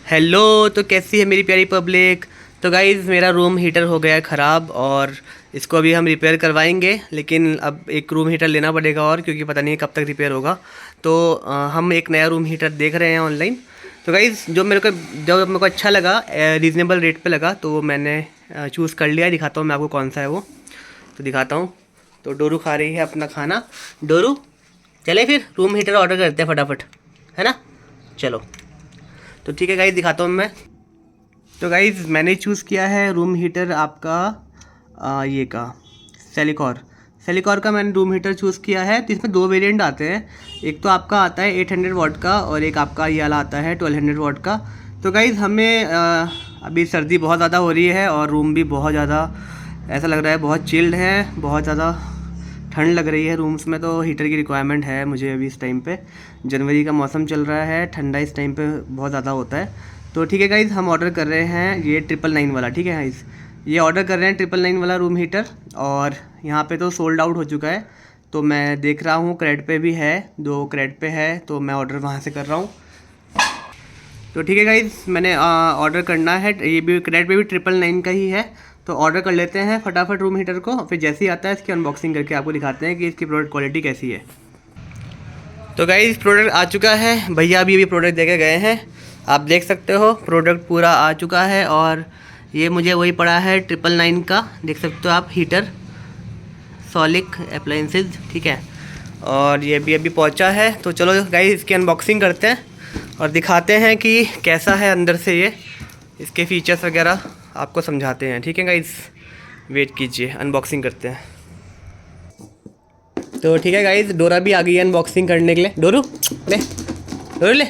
Hello. तो कैसी है मेरी प्यारी पब्लिक। तो गाइज़ मेरा रूम हीटर हो गया है ख़राब और इसको अभी हम रिपेयर करवाएंगे, लेकिन अब एक रूम हीटर लेना पड़ेगा और क्योंकि पता नहीं है कब तक रिपेयर होगा। तो हम एक नया रूम हीटर देख रहे हैं ऑनलाइन। तो गाइज़ जो मेरे को अच्छा लगा, रीज़नेबल रेट पे लगा, तो वो मैंने चूज़ कर लिया। दिखाता हूँ मैं आपको कौन सा है वो। तो दिखाता हूँ। तो डोरू खा रही है अपना खाना। डोरू चले फिर रूम हीटर ऑर्डर करते हैं फटाफट, है ना। चलो तो ठीक है गाइज़, दिखाता हूँ मैं। तो गाइज़ मैंने चूज़ किया है रूम हीटर आपका ये का सेलिकॉर का मैंने रूम हीटर चूज़ किया है। तो इसमें दो वेरिएंट आते हैं। एक तो आपका आता है 800 वाट का और एक आपका ये वाला आता है 1200 वाट का। तो गाइज़ हमें अभी सर्दी बहुत ज़्यादा हो रही है और रूम भी बहुत ज़्यादा ऐसा लग रहा है बहुत चिल्ड है, बहुत ज़्यादा ठंड लग रही है रूम्स में। तो हीटर की रिक्वायरमेंट है मुझे अभी इस टाइम पे। जनवरी का मौसम चल रहा है, ठंडा इस टाइम पे बहुत ज़्यादा होता है। तो ठीक है गाइज़, हम ऑर्डर कर रहे हैं ये 999 वाला। ठीक है गाइज़, ये ऑर्डर कर रहे हैं 999 वाला रूम हीटर। और यहाँ पे तो सोल्ड आउट हो चुका है। तो मैं देख रहा हूँ क्रेड पे भी है, 2 क्रेड पे है, तो मैं ऑर्डर वहाँ से कर रहा हूँ। तो ठीक है गाइज़, मैंने ऑर्डर करना है। ये भी क्रेड पे भी 999 का ही है। तो ऑर्डर कर लेते हैं फटाफट रूम हीटर को, फिर जैसे ही आता है इसकी अनबॉक्सिंग करके आपको दिखाते हैं कि इसकी प्रोडक्ट क्वालिटी कैसी है। तो गाइस प्रोडक्ट आ चुका है, भैया अभी प्रोडक्ट देके गए हैं। आप देख सकते हो प्रोडक्ट पूरा आ चुका है और ये मुझे वही पड़ा है 999 का। देख सकते हो आप हीटर सॉलिक अप्लायंसेज। ठीक है, और ये भी अभी पहुंचा है। तो चलो गाइस इसकी अनबॉक्सिंग करते हैं और दिखाते हैं कि कैसा है अंदर से। ये इसके फीचर्स वगैरह आपको समझाते हैं। ठीक है गाइस, वेट कीजिए, अनबॉक्सिंग करते हैं। तो ठीक है गाइस, डोरा भी आ गई है अनबॉक्सिंग करने के लिए। डोरू ले, डोरू ले।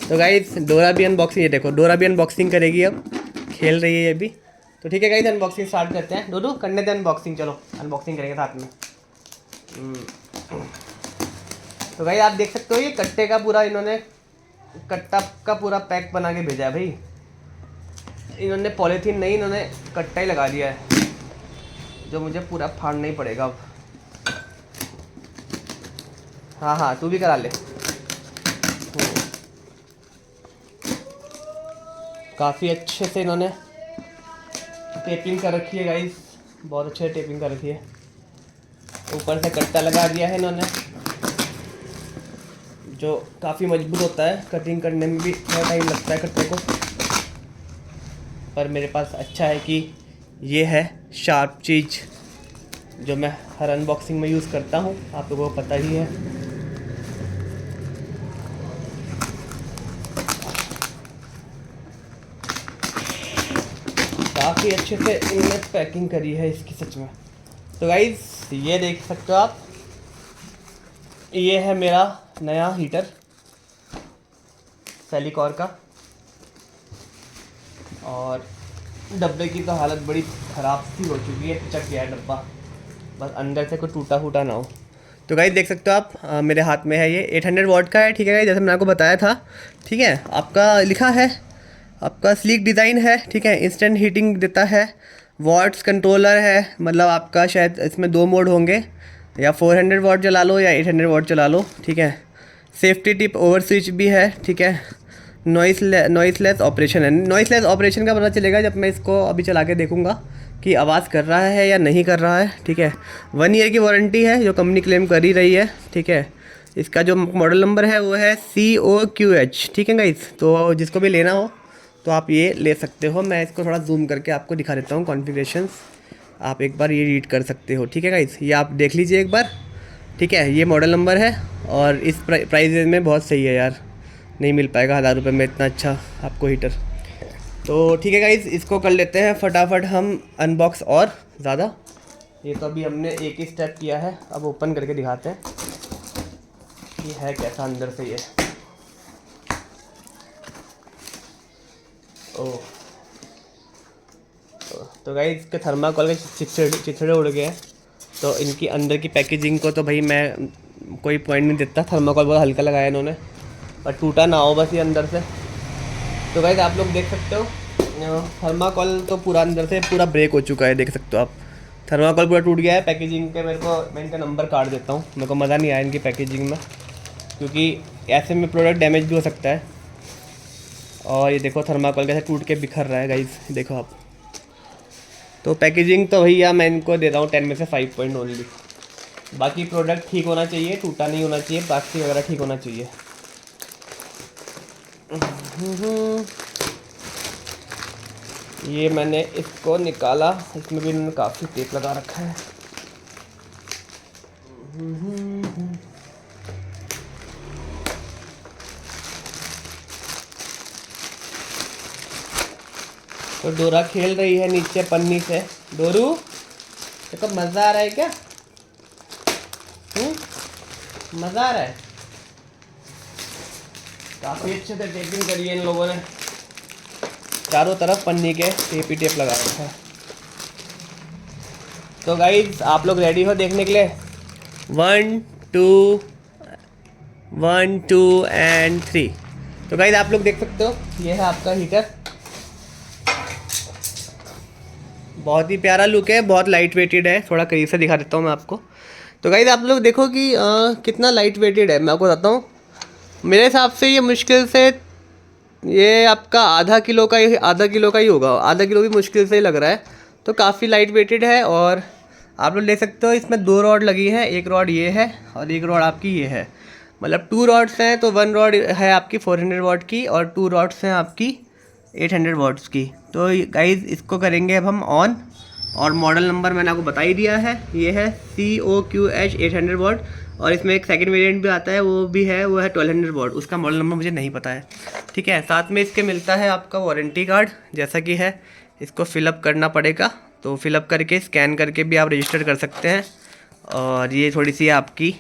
तो गाइस डोरा भी अनबॉक्सिंग, ये देखो डोरा भी अनबॉक्सिंग करेगी, अब खेल रही है ये भी। तो ठीक है गाइस, अनबॉक्सिंग स्टार्ट करते हैं। डोरू करने दे अनबॉक्सिंग, चलो अनबॉक्सिंग करेंगे साथ में। तो गाइस आप देख सकते हो ये कट्टे का पूरा इन्होंने कट्टा का पूरा पैक बना के भेजा है भाई। इन्होंने पॉलीथीन नहीं, इन्होंने कट्टा ही लगा दिया है, जो मुझे पूरा फाड़ना ही पड़ेगा अब। हाँ हाँ तू भी करा ले। काफ़ी अच्छे से इन्होंने टेपिंग कर रखी है गाइस, बहुत अच्छे से टेपिंग कर रखी है। ऊपर से कट्टा लगा दिया है इन्होंने, जो काफ़ी मजबूत होता है। कटिंग करने में भी थोड़ा टाइम लगता है कट्टे को, पर मेरे पास अच्छा है कि ये है शार्प चीज़ जो मैं हर अनबॉक्सिंग में यूज़ करता हूँ, आप लोगों को पता ही है। काफ़ी अच्छे से इनने पैकिंग करी है इसकी सच में। तो गाइस ये देख सकते हो आप, ये है मेरा नया हीटर सेलिकॉर का। और डब्बे की तो हालत बड़ी ख़राब सी हो चुकी है, पिचक गया है डब्बा, बस अंदर से कोई टूटा फूटा ना हो। तो गाइस देख सकते हो आप, मेरे हाथ में है ये 800 वाट का है। ठीक है गाइस, जैसे मैंने आपको बताया था। ठीक है, आपका लिखा है, आपका स्लीक डिज़ाइन है। ठीक है, इंस्टेंट हीटिंग देता है, वाट्स कंट्रोलर है, मतलब आपका शायद इसमें 2 मोड होंगे, या 400 वाट चला लो या 800 वाट चला लो। ठीक है, सेफ्टी टिप ओवर स्विच भी है। ठीक है, नॉइसलेस ऑपरेशन है। नॉइसलेस ऑपरेशन का पता चलेगा जब मैं इसको अभी चला के देखूँगा कि आवाज़ कर रहा है या नहीं कर रहा है। ठीक है, 1 ईयर की वारंटी है जो कंपनी क्लेम कर ही रही है। ठीक है, इसका जो मॉडल नंबर है वो है COQH। ठीक है गाइस, तो जिसको भी लेना हो तो आप ये ले सकते हो। मैं इसको थोड़ा जूम करके आपको दिखा देता हूँ कॉन्फ़िगरेशंस, आप एक बार ये रीड कर सकते हो। ठीक है गाइस, ये आप देख लीजिए एक बार। ठीक है, ये मॉडल नंबर है और इस प्राइस रेंज में बहुत सही है यार, नहीं मिल पाएगा 1000 रुपये में इतना अच्छा आपको हीटर। तो ठीक है गाइस, इसको कर लेते हैं फटाफट हम अनबॉक्स। और ज़्यादा ये तो अभी हमने एक ही स्टेप किया है, अब ओपन करके दिखाते हैं कि है कैसा अंदर से ये। ओह, तो गाइस इसके थर्माकोल के चिथड़े उड़ गए हैं। तो इनकी अंदर की पैकेजिंग को तो भाई मैं कोई पॉइंट नहीं देता, थर्माकोल बहुत हल्का लगाया इन्होंने, पर टूटा ना हो बस ये अंदर से। तो गाइस आप लोग देख सकते हो थर्माकोल तो पूरा अंदर से पूरा ब्रेक हो चुका है, देख सकते हो आप। थर्माकोल पूरा टूट गया है पैकेजिंग के। मैं इनका नंबर काट देता हूँ, मेरे को मज़ा नहीं आया इनकी पैकेजिंग में, क्योंकि ऐसे में प्रोडक्ट डैमेज भी हो सकता है। और ये देखो थर्माकोल कैसे टूट के बिखर रहा है गाइस, देखो आप। तो पैकेजिंग तो भैया मैं इनको दे रहा हूँ 10 में से 5 पॉइंट ओनली। बाकी प्रोडक्ट ठीक होना चाहिए, टूटा नहीं होना चाहिए, प्लास्टिक वगैरह ठीक होना चाहिए। ये मैंने इसको निकाला, इसमें भी इन्होंने काफ़ी टेप लगा रखा है। तो डोरा खेल रही है नीचे पन्नी से। डोरू देखो मज़ा आ रहा है क्या? मज़ा आ रहा है। काफ़ी अच्छे से टेपिंग करी है इन लोगों ने, चारों तरफ पन्नी के टेप ही टेप लगा रखा है। तो गाइज आप लोग रेडी हो देखने के लिए? 1 2 1 2 एंड 3। तो गाइज आप लोग देख सकते हो, ये है आपका हीटर। बहुत ही प्यारा लुक है, बहुत लाइट वेटेड है। थोड़ा करीब से दिखा देता हूँ मैं आपको। तो गाइज आप लोग देखो कि कितना लाइट वेटेड है। मैं आपको बताता हूँ, मेरे हिसाब से ये मुश्किल से ये आपका आधा किलो का ही होगा। आधा किलो भी मुश्किल से ही लग रहा है। तो काफ़ी लाइट वेटेड है। और आप लोग देख सकते हो इसमें 2 रॉड लगी है, एक रॉड ये है और एक रॉड आपकी ये है। मतलब 2 रॉड्स हैं, तो 1 रॉड है आपकी 400 वाट की और 2 रॉड्स हैं आपकी 800 वाट्स की। तो गाइज इसको करेंगे अब हम ऑन। और मॉडल नंबर मैंने आपको बता ही दिया है, ये है COQH 800 वाट। और इसमें एक सेकंड वेरिएंट भी आता है, वो है 1200 वाट। उसका मॉडल नंबर मुझे नहीं पता है, ठीक है। साथ में इसके मिलता है आपका वारंटी कार्ड, जैसा कि है। इसको फिलअप करना पड़ेगा, तो फिलअप करके स्कैन करके भी आप रजिस्टर कर सकते हैं। और ये थोड़ी सी आपकी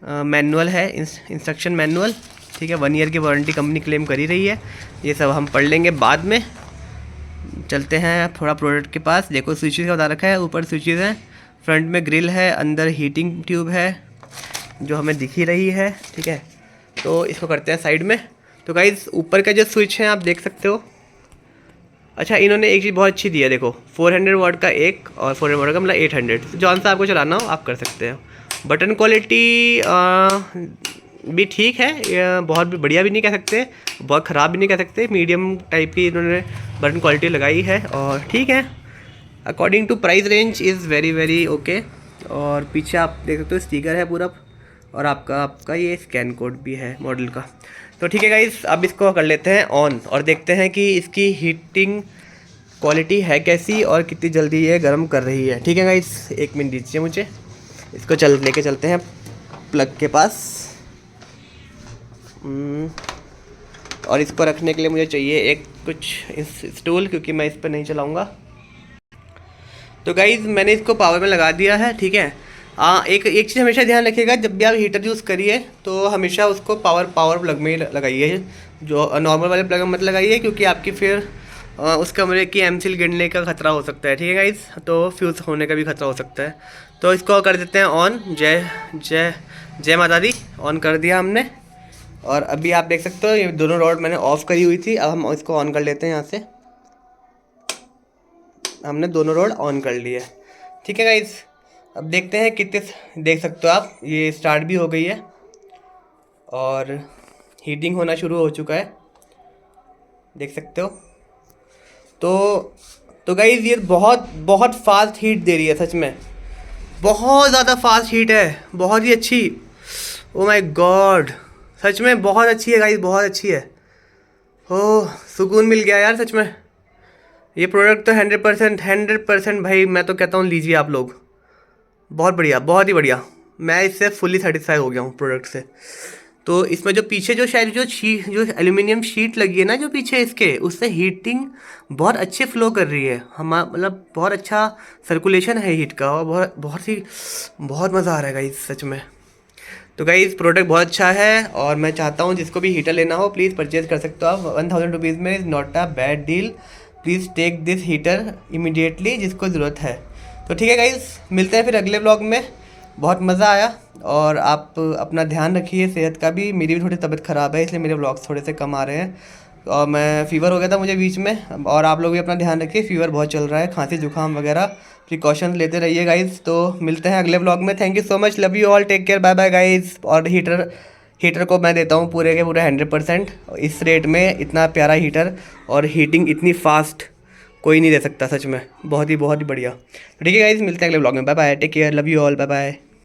मैनुअल है, इंस्ट्रक्शन मैनुअल, ठीक है। 1 ईयर की वारंटी कंपनी क्लेम कर ही रही है। ये सब हम पढ़ लेंगे बाद में। चलते हैं थोड़ा प्रोडक्ट के पास। देखो स्विचेस का बता रखा है, ऊपर स्विचेस हैं, फ्रंट में ग्रिल है, अंदर हीटिंग ट्यूब है जो हमें दिख ही रही है, ठीक है। तो इसको करते हैं साइड में। तो गाइस ऊपर का जो स्विच है आप देख सकते हो। अच्छा, इन्होंने एक चीज़ बहुत अच्छी दी है, देखो 400 वाट का एक और 400 वाट का मतलब 800। तो जौन सा आपको चलाना हो आप कर सकते हो। बटन क्वालिटी भी ठीक है, बहुत भी बढ़िया भी नहीं कह सकते, बहुत ख़राब भी नहीं कह सकते, मीडियम टाइप की इन्होंने बटन क्वालिटी लगाई है और ठीक है। According to price range is very very okay. और पीछे आप देख सकते हो स्टिकर है पूरा, और आपका ये स्कैन कोड भी है मॉडल का। तो ठीक है गाइस, अब इसको कर लेते हैं ऑन और देखते हैं कि इसकी हीटिंग क्वालिटी है कैसी और कितनी जल्दी ये गर्म कर रही है, ठीक है गाइस। 1 मिनट दीजिए मुझे, इसको लेके चलते हैं प्लग के पास। और इसको रखने के लिए मुझे चाहिए एक कुछ स्टूल, क्योंकि मैं इस पर नहीं चलाऊँगा। तो गाइज़ मैंने इसको पावर में लगा दिया है, ठीक है। एक चीज़ हमेशा ध्यान रखिएगा, जब भी आप हीटर यूज़ करिए तो हमेशा उसको पावर प्लग में लगाइए, जो नॉर्मल वाले प्लग में मत लगाइए, क्योंकि आपकी फिर उस कमरे की एमसील गिरने का खतरा हो सकता है, ठीक है गाइज़। तो फ्यूज़ होने का भी खतरा हो सकता है। तो इसको कर देते हैं ऑन। जय जय जय माता दी। ऑन कर दिया हमने। और अभी आप देख सकते हो ये दोनों रॉड मैंने ऑफ़ करी हुई थी। अब हम इसको ऑन कर लेते हैं। यहाँ से हमने दोनों रॉड ऑन कर लिए, ठीक है गाइज़। अब देखते हैं कितने, देख सकते हो आप ये स्टार्ट भी हो गई है और हीटिंग होना शुरू हो चुका है, देख सकते हो। तो गाइज़ ये बहुत फास्ट हीट दे रही है, सच में बहुत ज़्यादा फास्ट हीट है, बहुत ही अच्छी। ओ माय गॉड, सच में बहुत अच्छी है गाइज़, बहुत अच्छी है। ओह सुकून मिल गया यार, सच में। ये प्रोडक्ट तो 100% भाई, मैं तो कहता हूँ लीजिए आप लोग। बहुत बढ़िया, बहुत ही बढ़िया। मैं इससे फुली सेटिस्फाई हो गया हूँ प्रोडक्ट से। तो इसमें जो पीछे जो शायद जो एल्यूमिनियम शीट लगी है ना जो पीछे इसके, उससे हीटिंग बहुत अच्छे फ्लो कर रही है। हम मतलब बहुत अच्छा सर्कुलेशन है हीट का, और बहुत मज़ा आ रहा है गाइस, सच में। तो गाइस प्रोडक्ट बहुत अच्छा है और मैं चाहता हूँ जिसको भी हीटर लेना हो प्लीज़ परचेज़ कर सकते हो आप। 1000 रुपीज़ में is not a bad deal. Please take this heater immediately जिसको ज़रूरत है। तो ठीक है गाइस, मिलते हैं फिर अगले व्लॉग में। बहुत मज़ा आया और आप अपना ध्यान रखिए सेहत का भी। मेरी भी थोड़ी तबीयत ख़राब है, इसलिए मेरे व्लॉग्स थोड़े से कम आ रहे हैं। और मैं फ़ीवर हो गया था मुझे बीच में, और आप लोग भी अपना ध्यान रखिए, फ़ीवर बहुत चल रहा है, खांसी जुकाम वगैरह, प्रिकॉशंस लेते रहिए गाइज़। तो मिलते हैं अगले व्लॉग में। Thank you so much, love you all, take care, bye bye guys. और हीटर को मैं देता हूँ पूरे के पूरे 100%। इस रेट में इतना प्यारा हीटर और हीटिंग इतनी फास्ट कोई नहीं दे सकता, सच में बहुत ही बढ़िया। तो ठीक है गाइस, मिलते हैं अगले ब्लॉग में। Bye bye, take care, love you all, bye bye.